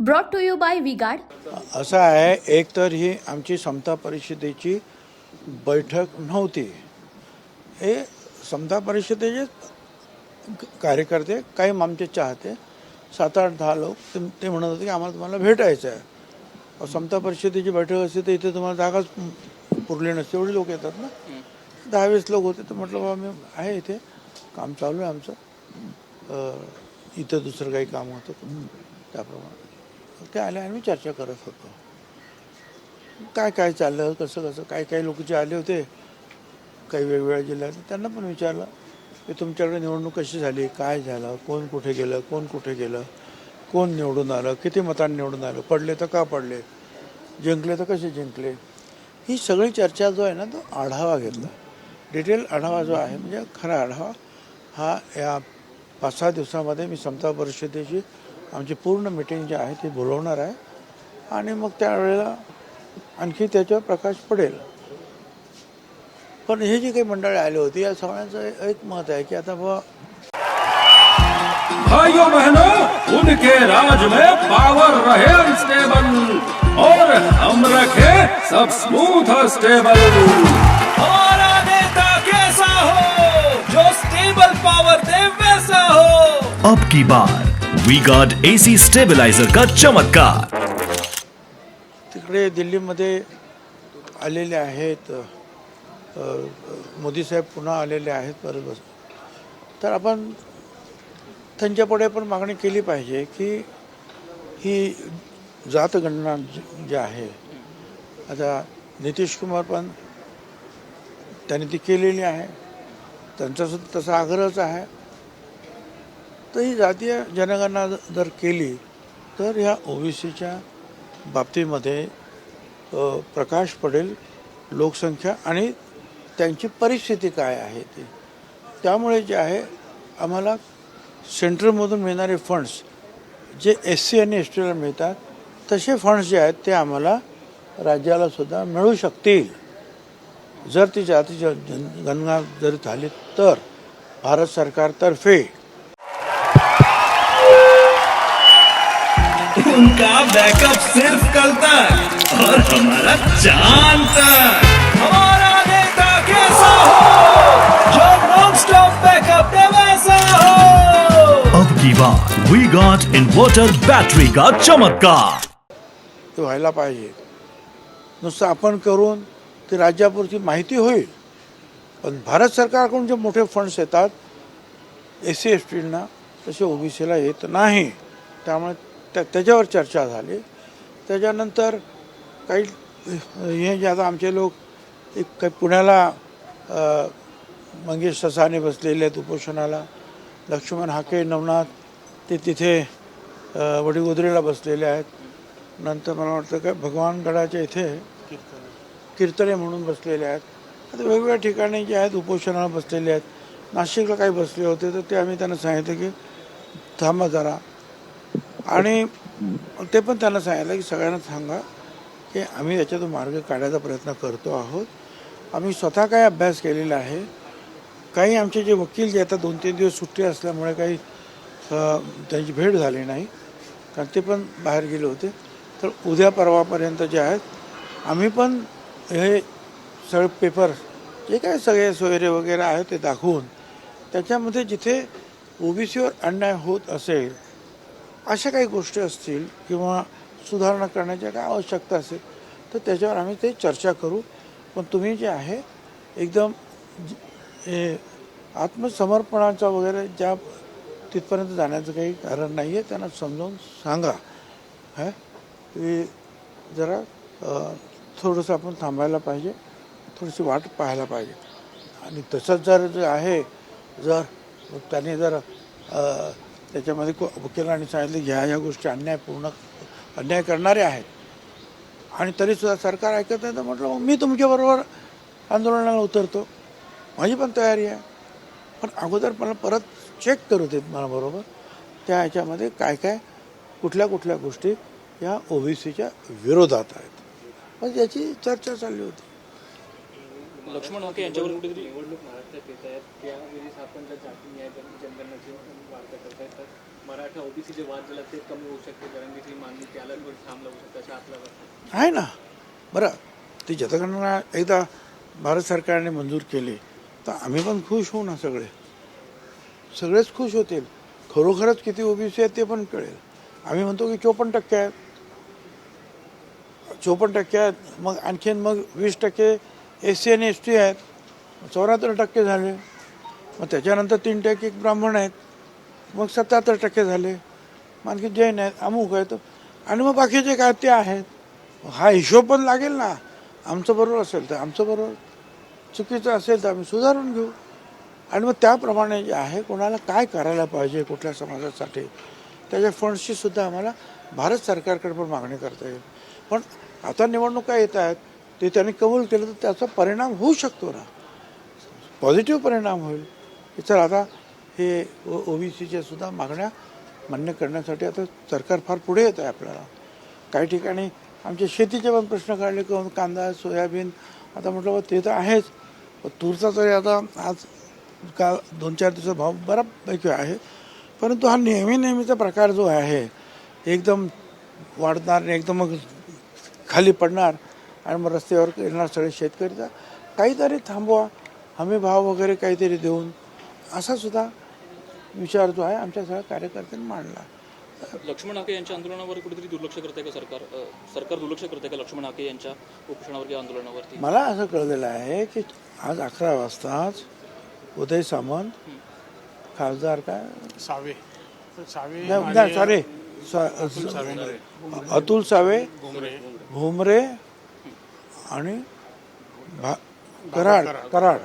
Brought to you by V Guard. असं आहे, एक तर ही आमची समता परिषदेची बैठक नव्हती. हे समता परिषदेचे कार्यकर्ते, काही आमचे चाहते 7-8-10 लोक ते म्हणत होते की आम्हाला तुम्हाला भेटायचं आहे. समता परिषदेची बैठक असते तर इथे तुम्हाला जागाच पुरली नसते, एवढे लोक येतात ना. 10-20 लोक होते. तर म्हटलं बाबा मी आहे इथे, काम चालू आहे आमचं, इथं दुसरं काही काम होतं त्याप्रमाणे ते आले आणि मी चर्चा करत होतो. काय काय चाललं, कसं कसं काही लोक जे आले होते काही वेगवेगळ्या जिल्ह्यात, त्यांना पण विचारलं की तुमच्याकडे निवडणूक कशी झाली, काय झालं, कोण कुठे गेलं, कोण निवडून आलं, किती मतांनी निवडून आलं, पडले तर का पडले, जिंकले तर कसे जिंकले, ही सगळी चर्चा जो आहे ना तो आढावा घेतला. डिटेल आढावा जो आहे म्हणजे खरा आढावा हा या 5-6 दिवसामध्ये मी समता परिषदेची आमची पूर्ण मीटिंग जी आहे ती बोलवणार आहे आणि मग त्यावेळेला आणखी त्याच्यावर प्रकाश पडेल. पण हे जी काही मंडळी आली होती या सगळ्यांचं एक मत आहे की आता बाबा भाइयों बहनों, उनके राज में पावर रहे अनस्टेबल और हम रखे सब स्मूथ और स्टेबल. हमारा नेता कैसा हो जो स्टेबल पावर दे वैसा हो. अब की बार वी गार्ड एसी स्टेबलाइजर का चमत्कार. तिकडे दिल्लीमध्ये आलेले आहेत, मोदी साहेब पुन्हा आलेले आहेत परत. तर आपण त्यांच्यापुढे पण मागणी केली पाहिजे की ही जातगणना जी आहे, आता नितीश कुमार पण त्यांनी ती केलेली आहे, त्यांचासुद्धा तसा आग्रहच आहे. तर ही जातीय जनगणना जर केली तर ह्या ओबीसीच्या बाबतीमध्ये प्रकाश पडेल, लोकसंख्या आणि त्यांची परिस्थिती काय आहे ती. त्यामुळे जे आहे आम्हाला सेंट्रलमधून मिळणारे फंड्स जे SC आणि STला मिळतात तसे फंड्स जे आहेत ते आम्हाला राज्याला सुद्धा मिळू शकतील जर ती जाती गणना जर झाली तर भारत सरकारतर्फे. उनका बैकअप सिर्फ कल तक और हमारा चांद तक. हमारा नेता कैसा हो जो नॉन स्टॉप बैकअप दे वैसा हो. अब की बार वी गार्ड इन्वर्टर बैटरी का चमत्कार. ते व्हायला पाहिजे. नुसतं आपण करून ते राज्यापुरती माहिती होईल, पण भारत सरकारकडून जे मोठे फंड्स येतात SC STना तसे ओबीसीला येत नाही. त्यामुळे त्याच्यावर चर्चा झाली. त्याच्यानंतर काही हे जे आता आमचे लोक एक काही पुण्याला मंगेश ससाने बसलेले आहेत उपोषणाला, लक्ष्मण हाके नवनाथ ते तिथे वडीगोद्रीला बसलेले आहेत. नंतर मला वाटतं काय भगवानगडाच्या इथे कीर्तने म्हणून बसलेले आहेत. आता वेगवेगळ्या ठिकाणी जे आहेत उपोषणाला बसलेले आहेत. नाशिकला काही बसले होते तर ते आम्ही त्यांना सांगितलं की थांबा जरा, आणि ते पण त्यांना सांगितलं की सगळ्यांना सांगा की आम्ही याच्यातून मार्ग काढायचा प्रयत्न करतो आहोत. आम्ही स्वतः काही अभ्यास केलेला आहे. काही आमचे जे वकील जे आता 2-3 दिवस सुट्टी असल्यामुळे काही त्यांची भेट झाली नाही, कारण ते पण बाहेर गेले होते. तर उद्या परवापर्यंत जे आहेत आम्ही पण हे सगळे पेपर जे काय सगळे सोयरे वगैरे आहेत ते दाखवून त्याच्यामध्ये जिथे ओबीसीवर अन्याय होत असेल अशा काही गोष्टी असतील किंवा सुधारणा करण्याच्या काय आवश्यकता असेल तर त्याच्यावर आम्ही ते चर्चा करू. पण तुम्ही जे आहे एकदम आत्मसमर्पणाचा वगैरे ज्या तिथपर्यंत जाण्याचं काही कारण नाही आहे. त्यांना समजावून सांगा की जरा थोडंसं आपण थांबायला पाहिजे, थोडीशी वाट पाहायला पाहिजे. आणि तसंच जर आहे, जर त्याने जर त्याच्यामध्ये वकिलांनी सांगितलं की ह्या गोष्टी अन्याय करणारे आहेत आणि तरीसुद्धा सरकार ऐकत नाही, तर म्हटलं मग मी तुमच्याबरोबर आंदोलनाला उतरतो, माझी पण तयारी आहे. पण अगोदर मला परत चेक करू देत मला बरोबर त्या ह्याच्यामध्ये काय काय कुठल्या गोष्टी या ओबीसीच्या विरोधात आहेत. पण याची चर्चा चालली होती. लक्ष्मण हाके यांच्यावर निवडणूक महाराष्ट्रात येत आहेत, त्यावेळी आपण ज्या जाती न्याय जनगणनेची वार्ता करतायत, मराठा ओबीसी जे वाद झाला ते कमी होऊ शकते, जरांगीची मागणी त्याला थांब लागू शकते असं आपल्याला आहे ना. बरं, ती जनगणना एकदा भारत सरकारने मंजूर केली तर आम्ही पण खुश होऊ ना. सगळेच खुश होतील. खरोखरच किती ओबीसी आहेत ते पण कळेल. आम्ही म्हणतो की 54% आहेत, 54% आहेत, मग आणखीन मग 20% SC आणि ST आहेत, 74% झाले. मग त्याच्यानंतर 3% ब्राह्मण आहेत, मग 77% झाले. मग आणखी जैन आहेत, अमुक आहेत, आणि मग बाकीचे काय ते आहेत. हा हिशोब पण लागेल ना. आमचं बरोबर असेल तर आमचं बरोबर, चुकीचं असेल तर आम्ही सुधारून घेऊ. आणि मग त्याप्रमाणे जे आहे कोणाला काय करायला पाहिजे कुठल्या समाजासाठी त्याच्या फंड्सची सुद्धा आम्हाला भारत सरकारकडे पण मागणी करता येईल. पण आता निवडणुका येत आहेत, ते त्यांनी कबूल केलं तर त्याचा परिणाम होऊ शकतो ना, पॉझिटिव्ह परिणाम होईल. की चल आता हे ओबीसीच्या सुद्धा मागण्या मान्य करण्यासाठी आता सरकार फार पुढे येत आहे आपल्याला. काही ठिकाणी आमचे शेतीचे पण प्रश्न काढले, कांदा सोयाबीन, आता म्हटलं ते तर आहेच, तूरचा तरी आता आज का 2-4 दिवसाचा भाव बऱ्यापैकी आहे. परंतु हा नेहमीचा प्रकार जो आहे एकदम वाढणार आणि एकदम मग खाली पडणार आणि मग रस्त्यावर येणार सगळे शेतकरी, तर काहीतरी थांबवा, हमी भाव वगैरे काहीतरी देऊन, असा सुद्धा विचार जो आहे आमच्या सगळ्या कार्यकर्त्यांनी मांडला. लक्ष्मण हाके यांच्या आंदोलनावर कुठेतरी दुर्लक्ष करते का सरकार दुर्लक्ष करते का लक्ष्मण हाके यांच्या उपोषणावर किंवा आंदोलनावरती? मला असं कळलेलं आहे की आज 11 वाजताच उदय सामंत, खासदार काय सावे सॉरी अतुल सावे, भुमरे आणि कराड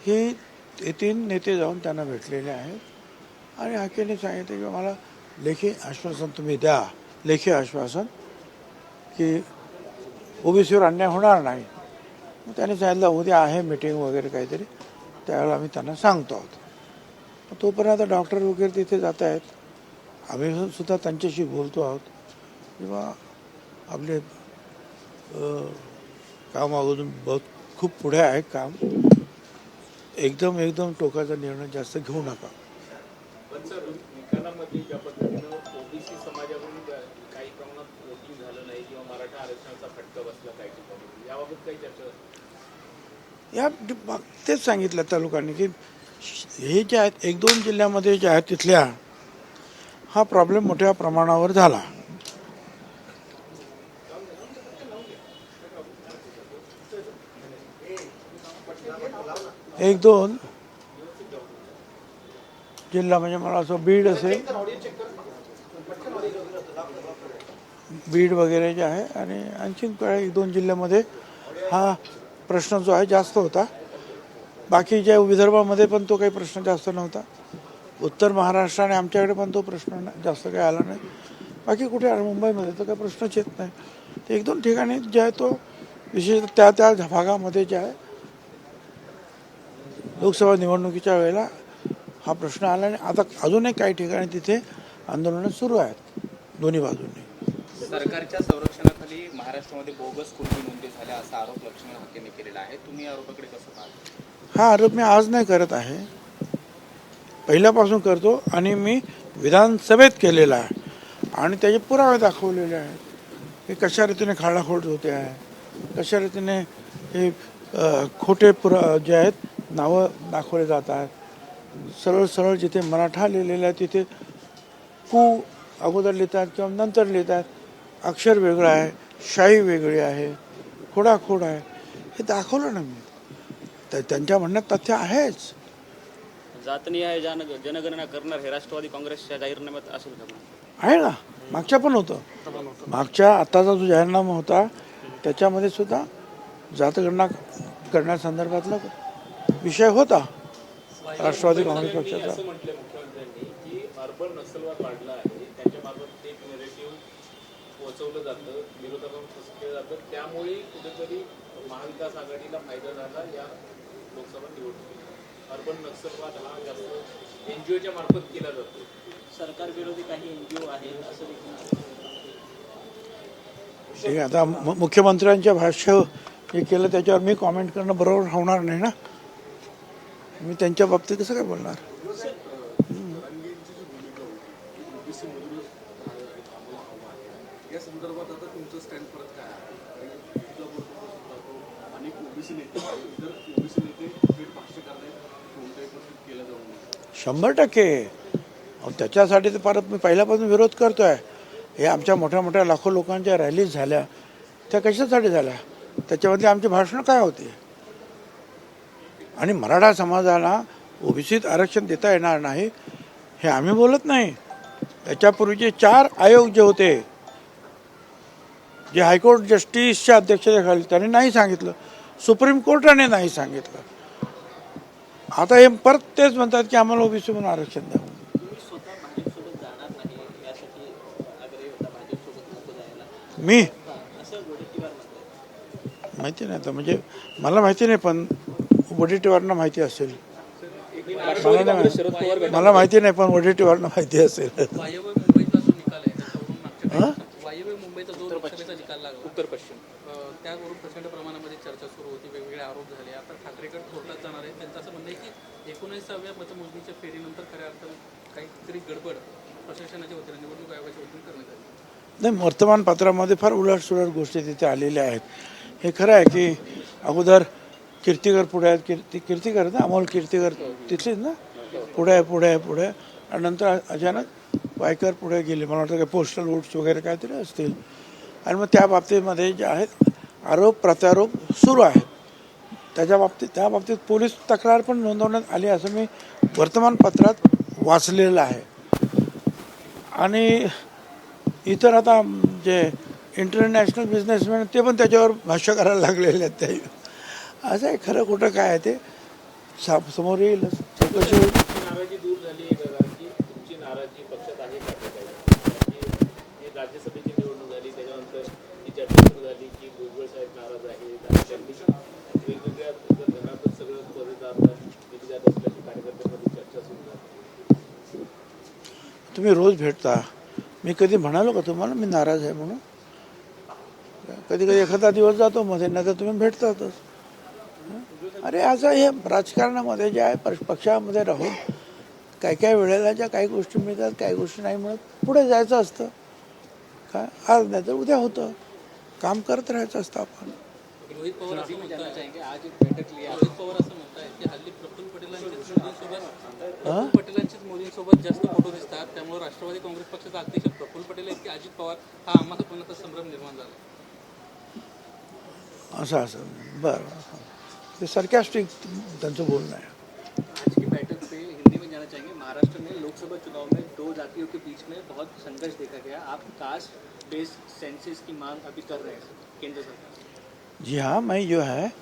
हे 3 नेते जाऊन त्यांना भेटलेले आहेत आणि हाकेने सांगितले की मला लेखी आश्वासन तुम्ही द्या, लेखी आश्वासन की ओबीसीवर अन्याय होणार नाही. मग त्यांनी सांगितलं उद्या आहे मीटिंग वगैरे काहीतरी, त्यावेळेला आम्ही त्यांना सांगतो आहोत. तोपर्यंत आता डॉक्टर वगैरे तिथे जात आहेत, आम्ही सुद्धा त्यांच्याशी बोलतो आहोत किंवा आपले काम अगोदर खूप पुढे आहे काम. एकदम टोकाचा निर्णय जास्त घेऊ नका. पण सर, निकालामध्ये ज्या पद्धतीनं ओबीसी समाजाकडून काही प्रमाणात वोटिंग झालं नाही किंवा मराठा आरक्षणाचा फटका बसला काही ठिकाणी, याबाबत काही चर्चा? या तेच सांगितलं त्या लोकांनी की हे जे आहेत 1-2 जिल्ह्यामध्ये जे आहेत तिथल्या हा प्रॉब्लेम मोठ्या प्रमाणावर झाला. एक दोन जिल्हा म्हणजे मला असं बीड असेल, बीड वगैरे जे आहे आणि आणखीन काही 1-2 जिल्ह्यामध्ये हा प्रश्न जो आहे जास्त होता. बाकी ज्या विदर्भामध्ये पण तो काही प्रश्न जास्त नव्हता. उत्तर महाराष्ट्र आणि आमच्याकडे पण तो प्रश्न जास्त काही आला नाही. बाकी कुठे मुंबईमध्ये तर काही प्रश्नच येत नाही. ते 1-2 ठिकाणी जे आहे तो विशेष त्या भागामध्ये जे आहे लोकसभा निवडणुकीच्या वेळेला हा प्रश्न आला आणि आता अजूनही काही ठिकाणी तिथे आंदोलनं सुरू आहेत दोन्ही बाजूंनी. सरकारच्या संरक्षणाखाली महाराष्ट्रामध्ये बोगस कुणबी नोंदी झाल्या असा आरोप लक्ष्मण हाकेंनी केलेला आहे. तुम्ही आरोपाकडे कसं पाहता? हा आरोप मी आज नाही करत आहे, पहिल्यापासून करतो आणि मी विधानसभेत केलेला आहे आणि त्याचे पुरावे दाखवलेले आहेत की कशा रीतीने खाडाखोड होते आहे, कशा रीतीने हे खोटे जे आहेत नावं दाखवले जात आहेत. सरळ जिथे मराठा लिहिलेलं आहे तिथे कू अगोदर लिहितात किंवा नंतर लिहितात, अक्षर वेगळं आहे, शाई वेगळी आहे, खोडाखोड आहे, हे दाखवलं ना मी. तर त्यांच्या म्हणण्यात तथ्य आहेच. जातनीय जनगणना करणार हे राष्ट्रवादी काँग्रेसच्या जाहीरनाम्यात असेल का? आहे ना, मागच्या पण होतं. मागच्या आताचा जो जाहीरनामा होता त्याच्यामध्ये सुद्धा जातगणना करण्यासंदर्भातला विषय होता राष्ट्रवादी काँग्रेस पक्षाचा. असं म्हटलं मुख्यमंत्र्यांनी की अर्बन नक्षलवाद वाढला आहे, त्याच्यामार्फत एक नेरेटिव्ह पोहोचवलं जातं, विरोधाकडून फसवलं जातं, त्यामुळे कुठेतरी महाविकास आघाडीला फायदा झाला या लोकसभा निवडणुकीत. अर्बन नक्षलवाद हा जास्त NGOच्या मार्फत केला जातो. सरकार विरोधी काही NGO आहेत असं देखील हे आता मुख्यमंत्र्यांच्या भाष्य हे केलं त्याच्यावर मी कॉमेंट करणं बरोबर होणार नाही ना. मी त्यांच्या बाबतीत कसं काय बोलणार. या संदर्भात आता तुमचं स्टँड परत काय आहे? आणि तुझा अनेक ओबीसी नेते इतर ओबीसी नेते थेट भाष्य करतायत कोणत्याही परिस्थितीत केलं जाऊ नये. 100%. अहो, त्याच्यासाठी तर परत मी पहिल्यापासून विरोध करतोय. हे आमच्या मोठ्या मोठ्या लाखो लोकांच्या रॅलीज झाल्या, त्या कशासाठी झाल्या? त्याच्यामधली आमची भाषणं काय होती? आणि मराठा समाजाला ओबीसीत आरक्षण देता येणार नाही हे आम्ही बोलत नाही. याच्यापूर्वीचे 4 आयोग जे होते, जे हायकोर्ट जस्टिसच्या अध्यक्षतेखाली, त्यांनी नाही सांगितलं. सुप्रीम कोर्टाने नाही सांगितलं. आता हे परत तेच म्हणतात की आम्हाला ओबीसी म्हणून आरक्षण द्या. मी माहिती नाही, तर म्हणजे मला माहिती नाही, पण वडेट्टीवारांना माहिती असेल. मला माहिती नाही, पण वडेट्टीवारांना माहिती असेल. वायव्य मुंबईचा जो निकाल आहे त्याच्यावरून मागच्या वायव्य मुंबईचा जो लोकसभेचा निकाल लागला उत्तर पश्चिम, त्यावरून प्रचंड प्रमाणामध्ये चर्चा सुरू होती, वेगवेगळे आरोप झाले. आता ठाकरेगड कोर्टात जाणार आहे. त्यांचं असं म्हणणं आहे की 19व्या मतमोजणीच्या फेरीनंतर खऱ्या अर्थानं काहीतरी गडबड प्रशासनाच्या वतीने, निवडणूक आयोगाच्या वतीने करण्यात आली. नाही, वर्तमानपत्रामध्ये फार उलटसुलट गोष्टी तिथे आलेल्या आहेत. हे खरं आहे की अगोदर कीर्तिकर पुढे आहेत, कीर्तिकर ना, अमोल कीर्तिकर तिथलीच ना, पुढे आहे आणि नंतर अचानक वायकर पुढे गेले. मला वाटतं की पोस्टल वोट्स वगैरे काहीतरी असतील. आणि मग त्या बाबतीमध्ये जे आहेत आरोप प्रत्यारोप सुरू आहेत. त्या बाबतीत पोलीस तक्रार पण नोंदवण्यात आली असं मी वर्तमानपत्रात वाचलेलं आहे. आणि इतर आता जे इंटरनॅशनल बिझनेसमॅन ते पण त्याच्यावर भाष्य करायला लागलेले आहेत. ते असं आहे, खरं खोटं काय आहे ते समोर येईल. चौकशी होईल. नाराजी दूर झाली आहे का? की तुमची नाराजी पक्षात आहे का? की राज्यसभेची निवडणूक झाली त्याच्यानंतर ही चर्चा सुरू झाली की भुजबळ साहेब नाराज आहेत, वेगवेगळ्या घरातच सगळं पदभार दिली जात असल्याची कार्यकर्त्यांमध्ये चर्चा सुरू झाली. तुम्ही रोज भेटता, मी कधी म्हणालो का तुम्हाला मी नाराज आहे म्हणून? कधी कधी एखादा दिवस जातो मध्ये, नाही तर तुम्ही भेटतातच. अरे असं हे राजकारणामध्ये जे आहे, पक्षामध्ये राहून काही वेळेला ज्या काही गोष्टी मिळतात, काही गोष्टी नाही मिळत, पुढे जायचं असतं. काय आज नाही तर उद्या होतं, काम करत राहायचं असतं आपण. रोहित पवार असं म्हणतात की हल्ली प्रफुल्ल पटेलांचीच मोदींसोबत जास्त फोटो दिसतात, त्यामुळे राष्ट्रवादी काँग्रेस पक्षाचा अध्यक्ष प्रफुल्ल पटेल आहेत की अजित पवार हा आम्हाला पण आता संभ्रम निर्माण झाला. असं बरं, ते सरकॅस्टिक त्यांचं बोलणं आहे. आज की बैठक पे हिंदी में जाना चाहेंगे. महाराष्ट्र में लोकसभा चुनाव में 2 जातियों के बीच में बहुत संघर्ष देखा गया. आप कास्ट बेस्ड सेंसस की मांग अभी कर रहे हैं केंद्र सरकार. जी हाँ, मैं जो है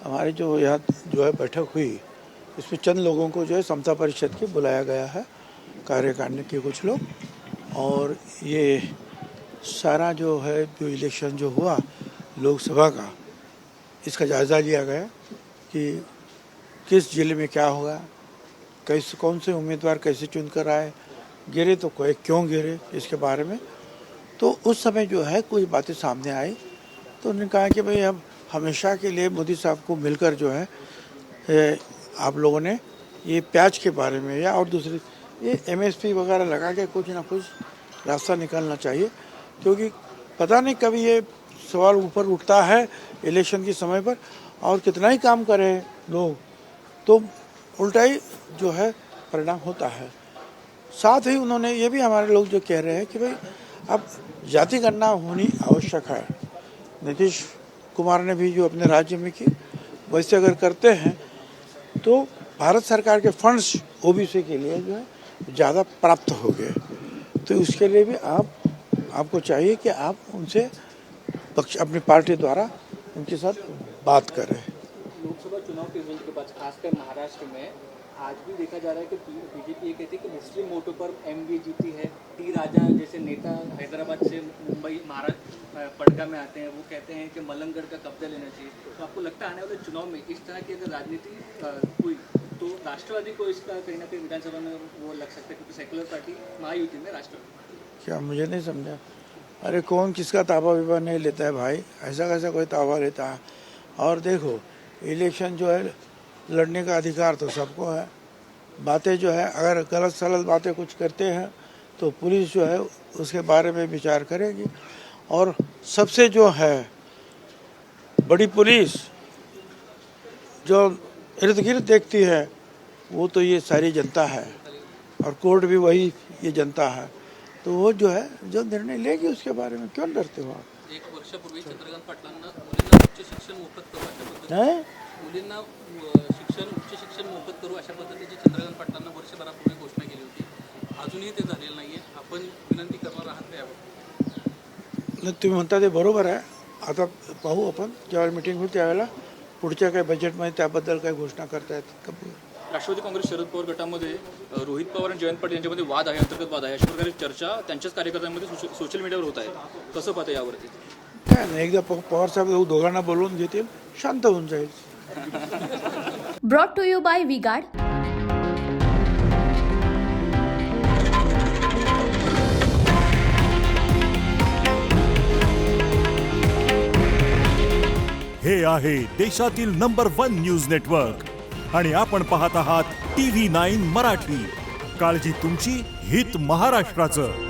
हमारे जो यहाँ जो है बैठक हुई, इसमें चंद लोगों को जो है समता परिषद के बुलाया गया है, कार्यकारिणी के कुछ लोग. और ये सारा जो है जो इलेक्शन जो हुआ लोकसभा का, इसका जायज़ा लिया गया कि किस जिले में क्या होगा, कौन से उम्मीदवार कैसे चुनकर आए, गिरे तो कोई क्यों गिरे, इसके बारे में. तो उस समय जो है कुछ बातें सामने आई. तो उन्होंने कहा कि भाई अब हमेशा के लिए मोदी साहब को मिलकर जो है आप लोगों ने ये प्याज के बारे में या और दूसरी ये MSP वगैरह लगा के कुछ ना कुछ रास्ता निकालना चाहिए. क्योंकि पता नहीं कभी ये सवाल ऊपर उठता है इलेक्शन के समय पर, और कितना ही काम करें लोग तो उल्टा ही जो है परिणाम होता है. साथ ही उन्होंने ये भी हमारे लोग जो कह रहे हैं कि भाई अब जाति गणना होनी आवश्यक है. नीतीश कुमार ने भी जो अपने राज्य में की, वैसे अगर करते हैं तो भारत सरकार के फंड्स OBC के लिए जो है ज़्यादा प्राप्त हो गए. तो उसके लिए भी आपको चाहिए कि आप उनसे अपनी पार्टी द्वारा उनके साथ बात करें. लोकसभा चुनाव के रिजल्ट के बाद खासकर महाराष्ट्र में आज भी देखा जा रहा है कि बीजेपी ये कहती है कि मुस्लिम वोटों पर MB जीती है. टी राजा जैसे नेता हैदराबाद से मुंबई महाराष्ट्र पड़गा में आते हैं, वो कहते हैं कि मलंगगढ़ का कब्जा लेना चाहिए. तो आपको लगता है आने वाले चुनाव में इस तरह की अगर राजनीति हुई तो राष्ट्रवादी को इसका कहीं ना कहीं विधानसभा में वो लग सकता है, क्योंकि सेकुलर पार्टी महायुति में राष्ट्रवादी. क्या मुझे नहीं समझा? अरे कौन किसका ताबा विबा नहीं लेता है भाई, ऐसा कैसा कोई ताबा लेता है. और देखो इलेक्शन जो है लड़ने का अधिकार तो सबको है. बातें जो है अगर गलत सलत बातें कुछ करते हैं तो पुलिस जो है उसके बारे में विचार करेगी. और सबसे जो है बड़ी पुलिस जो इर्द गिर्द देखती है वो तो ये सारी जनता है, और कोर्ट भी वही ये जनता है। तो वो जो है जो निर्णय लेगी उसके बारे में क्यों डरते हो आप? एक वर्षापूर्वी चंद्रकांत पाटलांना मुलींना उच्च शिक्षण मोफत करू अशा पद्धतीने नहीं? मुलींना उच्च शिक्षण मोफत करू अशा पद्धतीची चंद्रकांत पाटलांना वर्षभरापूर्वी घोषणा केली होती. अजूनही ते झालेलं नाहीये. आपण विनंती करणार आहात त्यावर? नाही, तुम्ही म्हणता ते बरोबर आहे. आता पाहू आपण ज्यावेळेला मीटिंग होईल त्यावेळेला पुढच्या काही बजेटमध्ये त्याबद्दल काही घोषणा करतायत का? राष्ट्रवादी काँग्रेस शरद पवार गटामध्ये रोहित पवार आणि जयंत पाटील यांच्यामध्ये वाद आहे, अंतर्गत वाद आहे, अशा प्रकारे चर्चा त्यांच्याच कार्यकर्त्यांमध्ये सोशल मीडियावर होत आहे. कसं पाहता यावरती? काय नाही, एकदा पवार साहेब दोघांना बोलवून घेतील, शांत होऊन जाईल. Brought to you by V Guard. हे आहे देशातील नंबर 1 न्यूज नेटवर्क आणि आपण पाहत आहात TV9 मराठी. काळजी तुमची, हित महाराष्ट्राचं.